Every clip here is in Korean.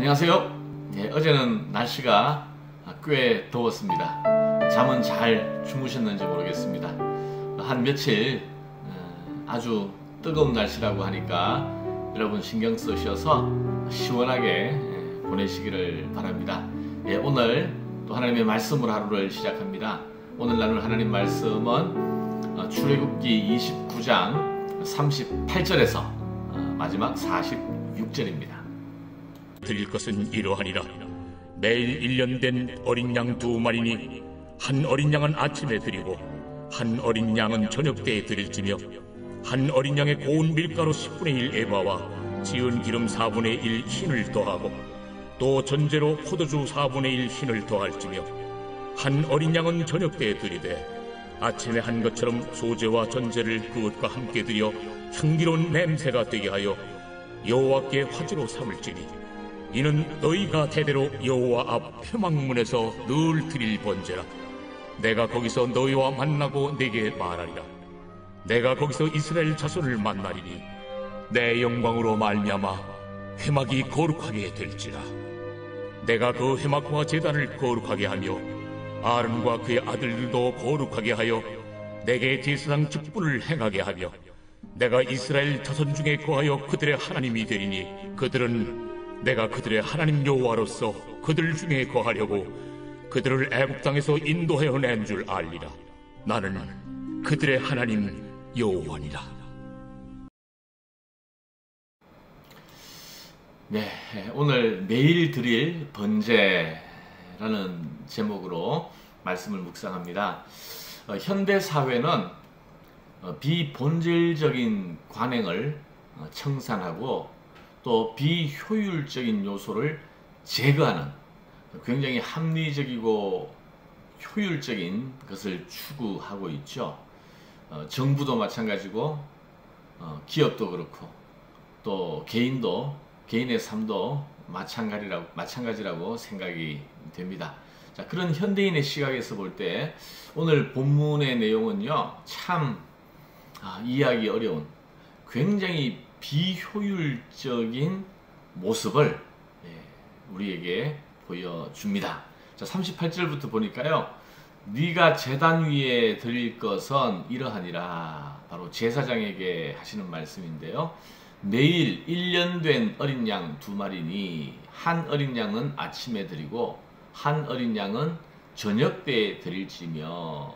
안녕하세요. 어제는 날씨가 꽤 더웠습니다. 잠은 잘 주무셨는지 모르겠습니다. 한 며칠 아주 뜨거운 날씨라고 하니까 여러분 신경 쓰셔서 시원하게 보내시기를 바랍니다. 오늘 또 하나님의 말씀으로 하루를 시작합니다. 오늘 나눌 하나님 말씀은 출애굽기 29장 38절에서 마지막 46절입니다. 드릴 것은 이러하니라. 매일 1년 된 어린 양 2마리니 한 어린 양은 아침에 드리고 한 어린 양은 저녁 때에 드릴지며 한 어린 양의 고운 밀가루 10분의 1 에바와 지은 기름 4분의 1 흰을 더하고 또 전제로 포도주 4분의 1 흰을 더할지며 한 어린 양은 저녁 때에 드리되 아침에 한 것처럼 소제와 전제를 그것과 함께 드려 향기로운 냄새가 되게 하여 여호와께 화제로 삼을지니 이는 너희가 대대로 여호와 앞 회막문에서 늘 드릴 번제라. 내가 거기서 너희와 만나고 내게 말하리라. 내가 거기서 이스라엘 자손을 만나리니 내 영광으로 말미암아 회막이 거룩하게 될지라. 내가 그 회막과 제단을 거룩하게 하며 아론과 그의 아들들도 거룩하게 하여 내게 제사장 직분을 행하게 하며 내가 이스라엘 자손 중에 거하여 그들의 하나님이 되리니 그들은 내가 그들의 하나님 여호와로서 그들 중에 거하려고 그들을 애굽 땅에서 인도하여 낸 줄 알리라. 나는 그들의 하나님 여호와니라. 오늘 매일 드릴 번제라는 제목으로 말씀을 묵상합니다. 현대 사회는 비본질적인 관행을 청산하고 또 비효율적인 요소를 제거하는 굉장히 합리적이고 효율적인 것을 추구하고 있죠. 정부도 마찬가지고 기업도 그렇고 또 개인의 삶도 마찬가지라고 생각이 됩니다. 자, 그런 현대인의 시각에서 볼 때 오늘 본문의 내용은요, 참 이해하기 어려운 굉장히 비효율적인 모습을 우리에게 보여줍니다. 자, 38절부터 보니까요, 네가 제단 위에 드릴 것은 이러하니라. 바로 제사장에게 하시는 말씀인데요. 매일 1년 된 어린 양 2마리니 한 어린 양은 아침에 드리고 한 어린 양은 저녁 때에 드릴지며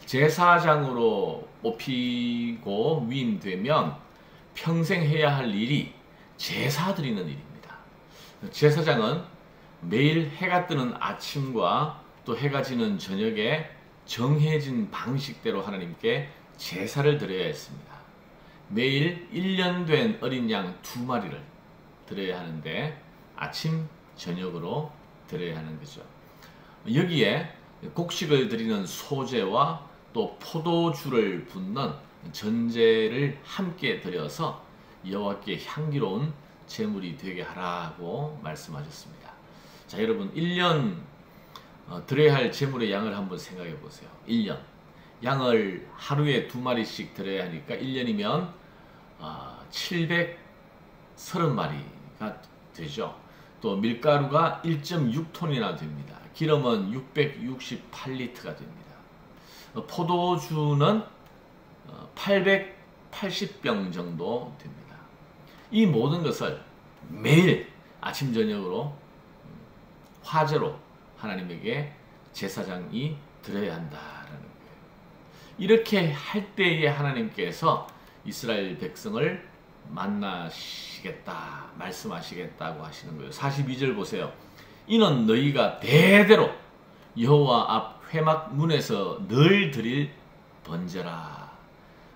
제사장으로 뽑히고 위임되면 평생 해야 할 일이 제사 드리는 일입니다. 제사장은 매일 해가 뜨는 아침과 또 해가 지는 저녁에 정해진 방식대로 하나님께 제사를 드려야 했습니다. 매일 1년 된 어린 양 2마리를 드려야 하는데 아침, 저녁으로 드려야 하는 거죠. 여기에 곡식을 드리는 소제와 또 포도주를 붓는 전제를 함께 드려서 여호와께 향기로운 제물이 되게 하라고 말씀하셨습니다. 자, 여러분 1년 드려야 할 제물의 양을 한번 생각해 보세요. 1년 양을 하루에 2마리씩 드려야 하니까 1년이면 730마리가 되죠. 또 밀가루가 1.6톤이나 됩니다. 기름은 668리터가 됩니다. 포도주는 880병 정도 됩니다. 이 모든 것을 매일 아침 저녁으로 화제로 하나님에게 제사장이 드려야 한다라는 거예요. 이렇게 할 때에 하나님께서 이스라엘 백성을 만나시겠다, 말씀하시겠다고 하시는 거예요. 42절 보세요. 이는 너희가 대대로 여호와 앞 회막 문에서 늘 드릴 번제라.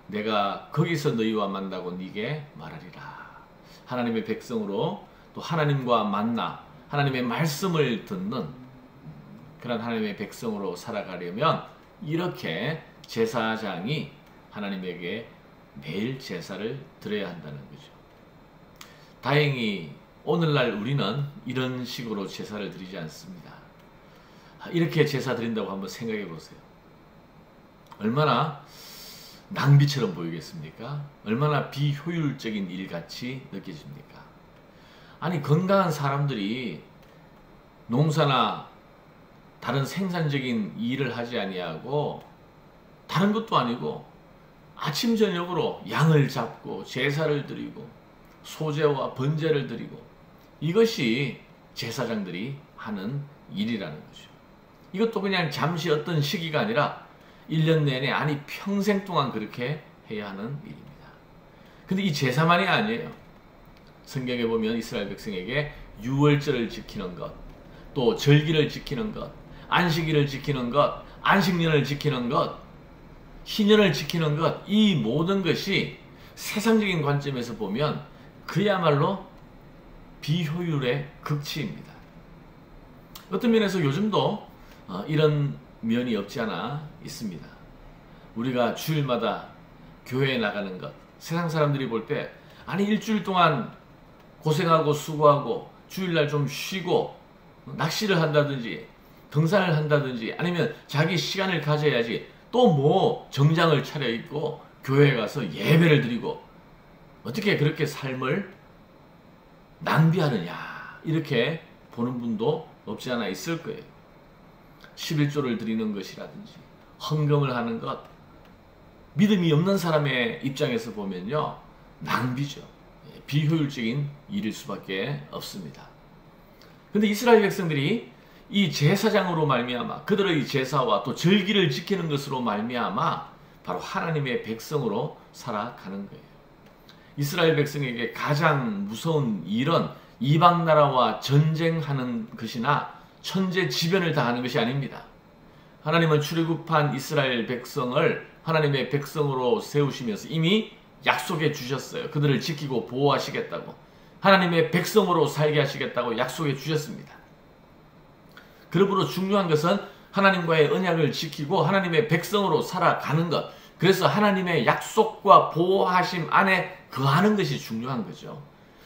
내가 거기서 너희와 만나고 네게 말하리라. 하나님의 백성으로 또 하나님과 만나 하나님의 말씀을 듣는 그런 하나님의 백성으로 살아가려면 이렇게 제사장이 하나님에게 매일 제사를 드려야 한다는 거죠. 다행히 오늘날 우리는 이런 식으로 제사를 드리지 않습니다. 이렇게 제사 드린다고 한번 생각해 보세요. 얼마나 낭비처럼 보이겠습니까? 얼마나 비효율적인 일같이 느껴집니까? 아니 건강한 사람들이 농사나 다른 생산적인 일을 하지 아니하고 다른 것도 아니고 아침 저녁으로 양을 잡고 제사를 드리고 소제와 번제를 드리고 이것이 제사장들이 하는 일이라는 거죠. 이것도 그냥 잠시 어떤 시기가 아니라 1년 내내 아니 평생 동안 그렇게 해야 하는 일입니다. 근데 이 제사만이 아니에요. 성경에 보면 이스라엘 백성에게 유월절을 지키는 것, 또 절기를 지키는 것, 안식일을 지키는 것, 안식년을 지키는 것, 희년을 지키는 것, 이 모든 것이 세상적인 관점에서 보면 그야말로 비효율의 극치입니다. 어떤 면에서 요즘도 이런 면이 없지 않아 있습니다. 우리가 주일마다 교회에 나가는 것, 세상 사람들이 볼 때 아니 일주일 동안 고생하고 수고하고 주일날 좀 쉬고 낚시를 한다든지 등산을 한다든지 아니면 자기 시간을 가져야지 또 뭐 정장을 차려입고 교회에 가서 예배를 드리고 어떻게 그렇게 삶을 낭비하느냐 이렇게 보는 분도 없지 않아 있을 거예요. 11조를 드리는 것이라든지 헌금을 하는 것, 믿음이 없는 사람의 입장에서 보면요 낭비죠. 비효율적인 일일 수밖에 없습니다. 근데 이스라엘 백성들이 이 제사장으로 말미암아 그들의 제사와 또 절기를 지키는 것으로 말미암아 바로 하나님의 백성으로 살아가는 거예요. 이스라엘 백성에게 가장 무서운 일은 이방 나라와 전쟁하는 것이나 천재지변을 당하는 것이 아닙니다. 하나님은 출애굽한 이스라엘 백성을 하나님의 백성으로 세우시면서 이미 약속해 주셨어요. 그들을 지키고 보호하시겠다고, 하나님의 백성으로 살게 하시겠다고 약속해 주셨습니다. 그러므로 중요한 것은 하나님과의 언약을 지키고 하나님의 백성으로 살아가는 것, 그래서 하나님의 약속과 보호하심 안에 거하는 것이 중요한 거죠.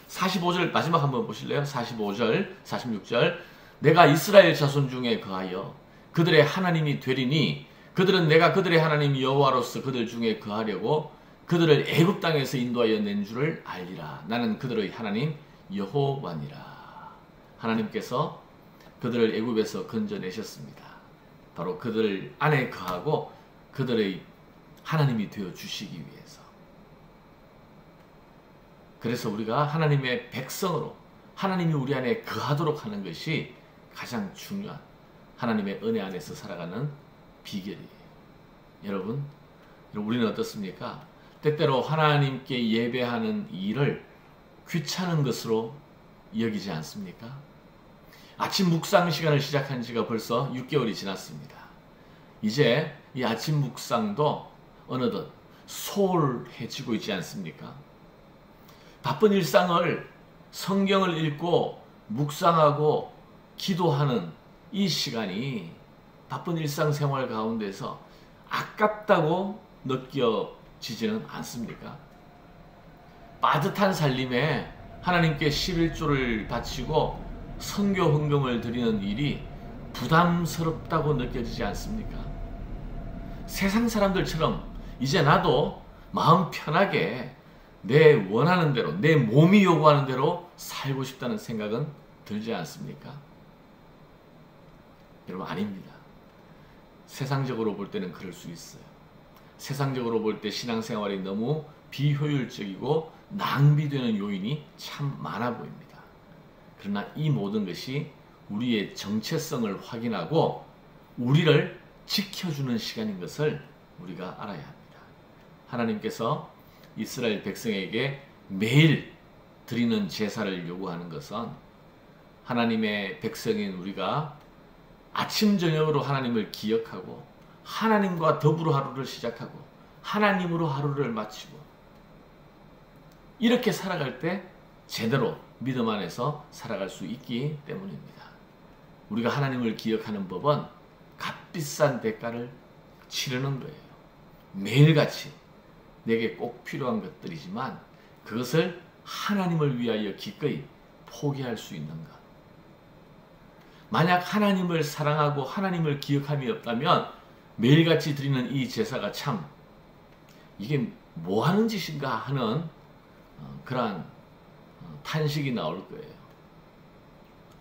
45절 마지막 한번 보실래요? 45절, 46절 내가 이스라엘 자손 중에 거하여 그들의 하나님이 되리니 그들은 내가 그들의 하나님 여호와로서 그들 중에 거하려고 그들을 애굽 땅에서 인도하여 낸 줄을 알리라. 나는 그들의 하나님 여호와니라. 하나님께서 그들을 애굽에서 건져내셨습니다. 바로 그들 안에 거하고 그들의 하나님이 되어 주시기 위해서. 그래서 우리가 하나님의 백성으로 하나님이 우리 안에 거하도록 하는 것이 가장 중요한 하나님의 은혜 안에서 살아가는 비결이에요. 여러분 우리는 어떻습니까? 때때로 하나님께 예배하는 일을 귀찮은 것으로 여기지 않습니까? 아침 묵상 시간을 시작한 지가 벌써 6개월이 지났습니다. 이제 이 아침 묵상도 어느덧 소홀해지고 있지 않습니까? 바쁜 일상을 성경을 읽고 묵상하고 기도하는 이 시간이 바쁜 일상생활 가운데서 아깝다고 느껴지지는 않습니까? 빠듯한 살림에 하나님께 11조를 바치고 선교 헌금을 드리는 일이 부담스럽다고 느껴지지 않습니까? 세상 사람들처럼 이제 나도 마음 편하게 내 원하는 대로, 내 몸이 요구하는 대로 살고 싶다는 생각은 들지 않습니까? 여러분 아닙니다. 세상적으로 볼 때는 그럴 수 있어요. 세상적으로 볼 때 신앙생활이 너무 비효율적이고 낭비되는 요인이 참 많아 보입니다. 그러나 이 모든 것이 우리의 정체성을 확인하고 우리를 지켜주는 시간인 것을 우리가 알아야 합니다. 하나님께서 이스라엘 백성에게 매일 드리는 제사를 요구하는 것은 하나님의 백성인 우리가 아침 저녁으로 하나님을 기억하고 하나님과 더불어 하루를 시작하고 하나님으로 하루를 마치고 이렇게 살아갈 때 제대로 믿음 안에서 살아갈 수 있기 때문입니다. 우리가 하나님을 기억하는 법은 값비싼 대가를 치르는 거예요. 매일같이 내게 꼭 필요한 것들이지만 그것을 하나님을 위하여 기꺼이 포기할 수 있는 것. 만약 하나님을 사랑하고 하나님을 기억함이 없다면 매일같이 드리는 이 제사가 참 이게 뭐 하는 짓인가 하는 그러한 탄식이 나올 거예요.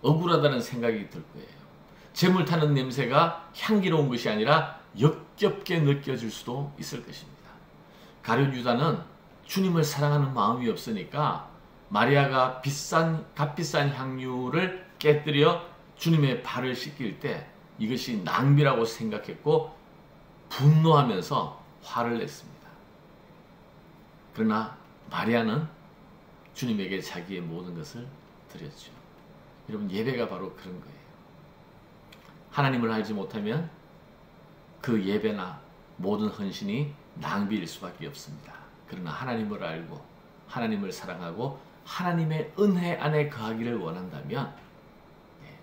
억울하다는 생각이 들 거예요. 재물 타는 냄새가 향기로운 것이 아니라 역겹게 느껴질 수도 있을 것입니다. 가룟 유다는 주님을 사랑하는 마음이 없으니까 마리아가 값비싼 향유를 깨뜨려 주님의 발을 씻길 때 이것이 낭비라고 생각했고 분노하면서 화를 냈습니다. 그러나 마리아는 주님에게 자기의 모든 것을 드렸죠. 여러분, 예배가 바로 그런 거예요. 하나님을 알지 못하면 그 예배나 모든 헌신이 낭비일 수밖에 없습니다. 그러나 하나님을 알고 하나님을 사랑하고 하나님의 은혜 안에 거하기를 원한다면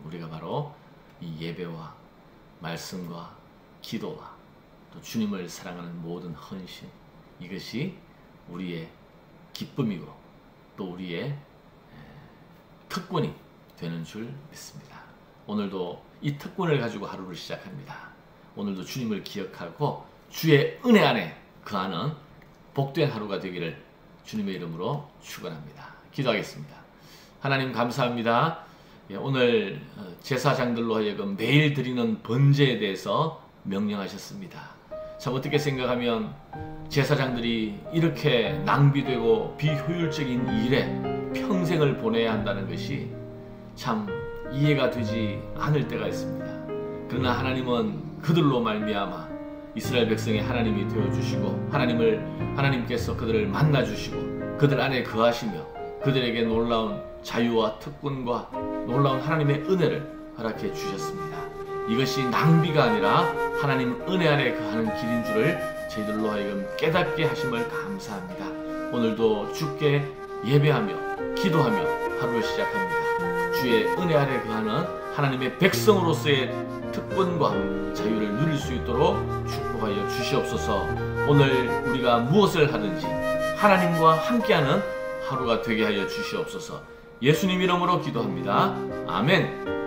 우리가 바로 이 예배와 말씀과 기도와 또 주님을 사랑하는 모든 헌신, 이것이 우리의 기쁨이고 또 우리의 특권이 되는 줄 믿습니다. 오늘도 이 특권을 가지고 하루를 시작합니다. 오늘도 주님을 기억하고 주의 은혜 안에 거하는 복된 하루가 되기를 주님의 이름으로 축원합니다. 기도하겠습니다. 하나님 감사합니다. 오늘 제사장들로 하여금 매일 드리는 번제에 대해서 명령하셨습니다. 참 어떻게 생각하면 제사장들이 이렇게 낭비되고 비효율적인 일에 평생을 보내야 한다는 것이 참 이해가 되지 않을 때가 있습니다. 그러나 하나님은 그들로 말미암아 이스라엘 백성의 하나님이 되어주시고 하나님께서 그들을 만나주시고 그들 안에 거하시며 그들에게 놀라운 자유와 특권과 놀라운 하나님의 은혜를 허락해 주셨습니다. 이것이 낭비가 아니라 하나님 은혜 안에 거하는 길인 줄을 저희들로 하여금 깨닫게 하심을 감사합니다. 오늘도 주께 예배하며 기도하며 하루를 시작합니다. 주의 은혜 안에 거하는 하나님의 백성으로서의 특권과 자유를 누릴 수 있도록 축복하여 주시옵소서. 오늘 우리가 무엇을 하든지 하나님과 함께하는 하루가 되게 하여 주시옵소서. 예수님 이름으로 기도합니다. 아멘.